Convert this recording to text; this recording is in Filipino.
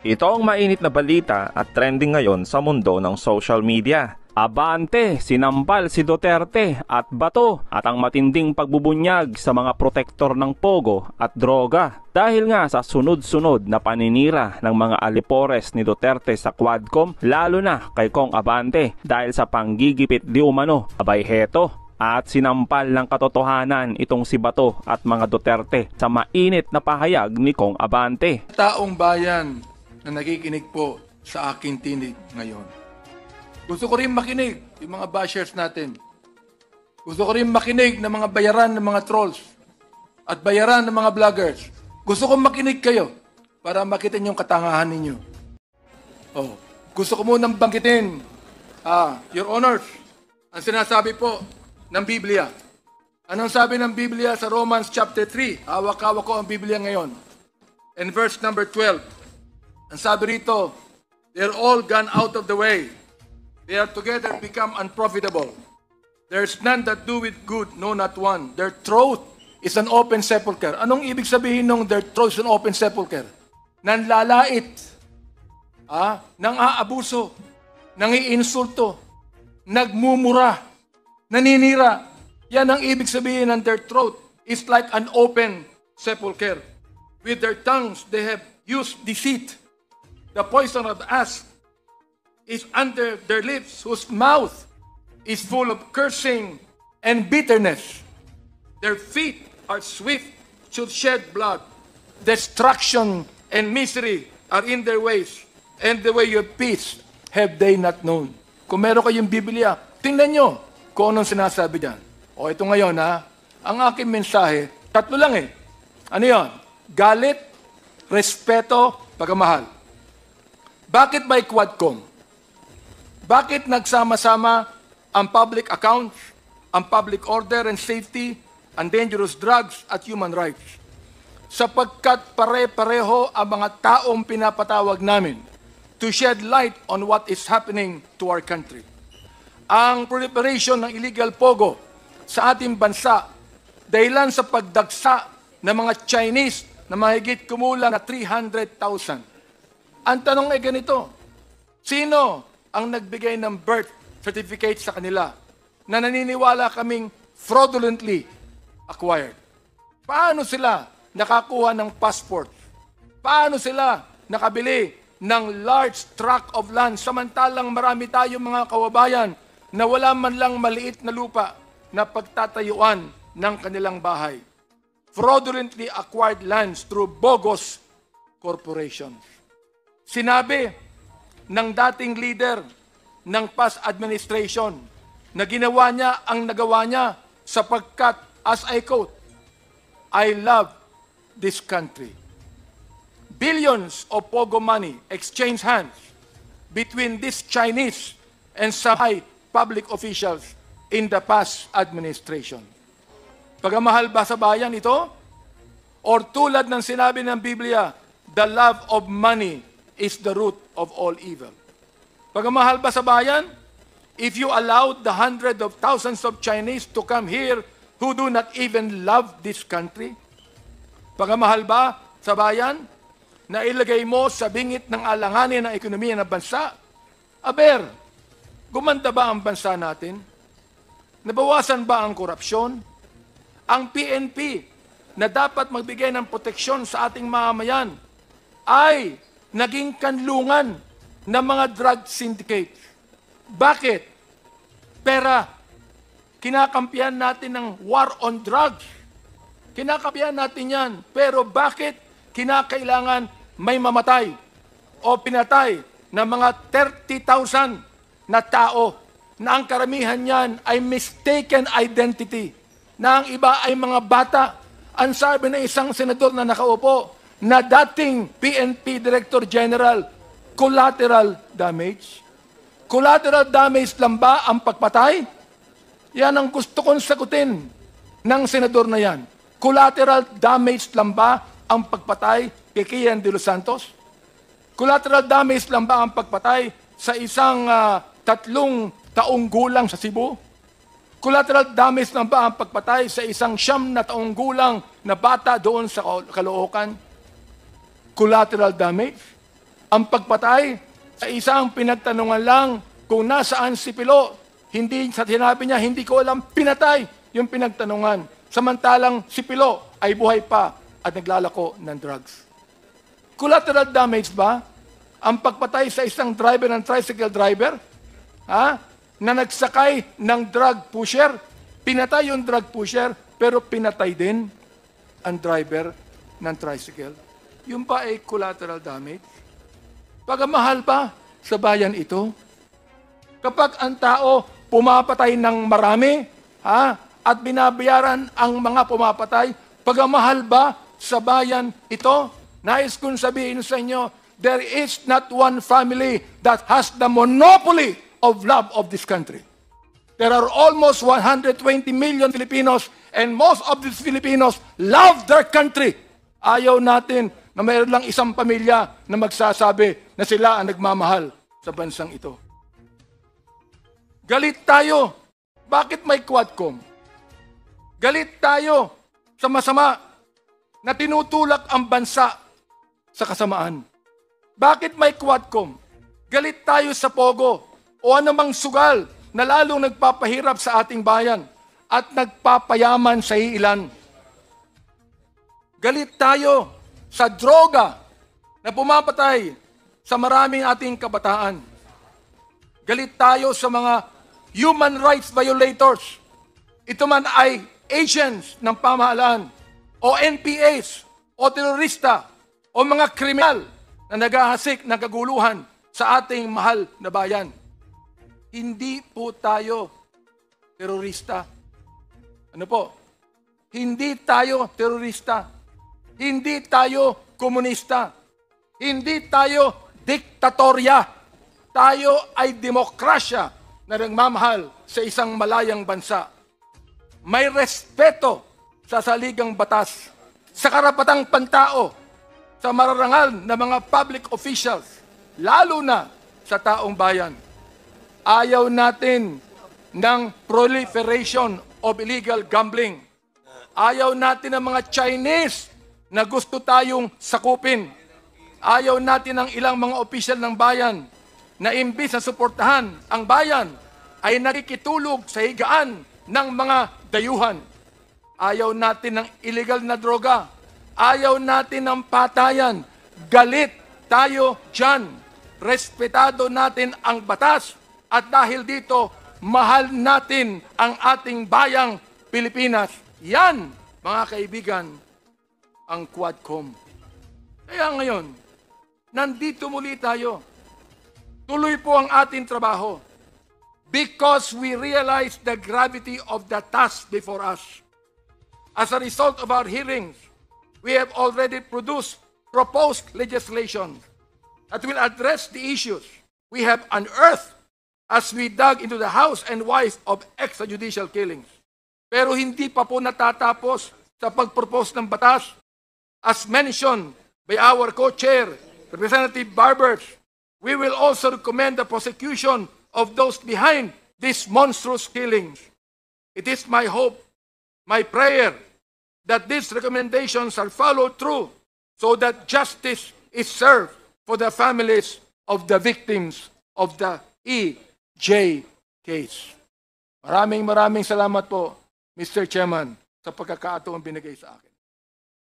Ito ang mainit na balita at trending ngayon sa mundo ng social media. Abante, sinampal si Duterte at bato at ang matinding pagbubunyag sa mga protektor ng pogo at droga. Dahil nga sa sunod-sunod na paninira ng mga alipores ni Duterte sa Quadcom, lalo na kay Kong Abante dahil sa panggigipit di umano, abay heto. At sinampal ng katotohanan itong si Bato at mga Duterte sa mainit na pahayag ni Kong Abante. Taong bayan na nakikinig po sa aking tinig ngayon. Gusto ko rin makinig yung mga bashers natin. Gusto ko rin makinig ng mga bayaran ng mga trolls at bayaran ng mga vloggers. Gusto ko makinig kayo para makita niyo yung katangahan ninyo. Gusto ko munang banggitin, Your Honors, ang sinasabi po ng Biblia. Anong sabi ng Biblia sa Romans chapter 3? Hawak-hawak ko ang Biblia ngayon. And verse number 12. Ang sabi rito, they're all gone out of the way. They are together become unprofitable. There's none that do it good, no not one. Their throat is an open sepulcher. Anong ibig sabihin ng their throat is an open sepulcher? Nanlalait, nang aabuso, nang iinsulto, nagmumura, naninira. Yan ang ibig sabihin ng their throat is like an open sepulcher. With their tongues they have used deceit. The poison of asp is under their lips, whose mouth is full of cursing and bitterness. Their feet are swift to shed blood. Destruction and misery are in their ways, and the way of peace have they not known. Kung meron kayong Biblia, tingnan nyo kung anong sinasabi dyan. Ito ngayon ang aking mensahe, tatlo lang Ano yon? Galit, respeto, pagmamahal. Bakit by Quadcom? Bakit nagsama-sama ang public accounts, ang public order and safety, ang dangerous drugs at human rights? Sapagkat pare-pareho ang mga taong pinapatawag namin to shed light on what is happening to our country. Ang proliferation ng illegal pogo sa ating bansa dahilan sa pagdagsa ng mga Chinese na mahigit kumulang na 300,000. Ang tanong ay ganito, sino ang nagbigay ng birth certificate sa kanila na naniniwala kaming fraudulently acquired? Paano sila nakakuha ng passport? Paano sila nakabili ng large tract of land samantalang marami tayong mga kababayan na wala man lang maliit na lupa na pagtatayuan ng kanilang bahay? Fraudulently acquired lands through bogus corporations. Sinabi ng dating leader ng past administration na ginawa niya ang nagawa niya sapagkat, as I quote, I love this country. Billions of pogo money exchanged hands between these Chinese and some high public officials in the past administration. Pagmamahal ba sa bayan ito? Or tulad ng sinabi ng Biblia, the love of money is the root of all evil. Pagmamahal ba sa bayan? If you allowed the hundreds of thousands of Chinese to come here who do not even love this country? Pagmamahal ba sa bayan na ilagay mo sa bingit ng alanganin ng ekonomiya ng bansa? Aber, gumanda ba ang bansa natin? Nabawasan ba ang korupsyon? Ang PNP na dapat magbigay ng proteksyon sa ating mamamayan ay naging kanlungan ng mga drug syndicate. Bakit? Pera. Kinakampihan natin ng war on drugs. Kinakampihan natin yan. Pero bakit kinakailangan may mamatay o pinatay ng mga 30,000 na tao na ang karamihan niyan ay mistaken identity, na ang iba ay mga bata? Ang sabi ng isang senador na nakaupo, na dating PNP Director General, collateral damage. Collateral damage lang ba ang pagpatay? Yan ang gusto kong sagutin ng senador na yan. Collateral damage lang ba ang pagpatay kay Kian de los Santos? Collateral damage lang ba ang pagpatay sa isang 3 taong gulang sa Cebu? Collateral damage lang ba ang pagpatay sa isang 9 na taong gulang na bata doon sa Caloocan? Collateral damage? Ang pagpatay sa isang pinagtanungan lang kung nasaan si Pilo, hindi sa sinabi niya, hindi ko alam, pinatay yung pinagtanungan. Samantalang si Pilo ay buhay pa at naglalako ng drugs. Collateral damage ba ang pagpatay sa isang driver ng tricycle driver? Na nagsakay ng drug pusher? Pinatay yung drug pusher, pero pinatay din ang driver ng tricycle. Yung pa ay collateral damage. Pagamahal ba sa bayan ito? Kapag ang tao pumapatay ng marami, at binabayaran ang mga pumapatay, pagamahal ba sa bayan ito? Nais kong sabihin sa inyo, there is not one family that has the monopoly of love of this country. There are almost 120 million Filipinos, and most of these Filipinos love their country. Ayaw natin na mayroon lang isang pamilya na magsasabi na sila ang nagmamahal sa bansang ito. Galit tayo. Bakit may Quadcom? Galit tayo sa masama na tinutulak ang bansa sa kasamaan. Bakit may Quadcom? Galit tayo sa Pogo o anumang sugal na lalong nagpapahirap sa ating bayan at nagpapayaman sa iilan. Galit tayo sa droga na pumapatay sa maraming ating kabataan. Galit tayo sa mga human rights violators. Ito man ay agents ng pamahalaan o NPAs o terorista o mga kriminal na naghahasik ng kaguluhan sa ating mahal na bayan. Hindi po tayo terorista. Ano po? Hindi tayo terorista. Hindi tayo komunista. Hindi tayo diktatorya. Tayo ay demokrasya na nagmamahal sa isang malayang bansa. May respeto sa saligang batas, sa karapatang pantao, sa mararangal na mga public officials, lalo na sa taong bayan. Ayaw natin ng proliferation of illegal gambling. Ayaw natin ng mga Chinese na gusto tayong sakupin. Ayaw natin ng ilang mga opisyal ng bayan na imbis na suportahan ang bayan ay nakikitulog sa higaan ng mga dayuhan. Ayaw natin ng illegal na droga. Ayaw natin ng patayan. Galit tayo dyan. Respetado natin ang batas at dahil dito, mahal natin ang ating bayang Pilipinas. Yan, mga kaibigan, ang Quadcom. Kaya ngayon, nandito muli tayo. Tuloy po ang ating trabaho because we realize the gravity of the task before us. As a result of our hearings, we have already proposed legislation that will address the issues we have unearthed as we dug into the house and wife of extrajudicial killings. Pero hindi pa po natatapos sa pagpropose ng batas. As mentioned by our co-chair, Representative Barbers, we will also recommend the prosecution of those behind these monstrous killings. It is my hope, my prayer, that these recommendations are followed through so that justice is served for the families of the victims of the EJ case. Maraming salamat po, Mr. Chairman, sa pagkakataong binigay sa akin.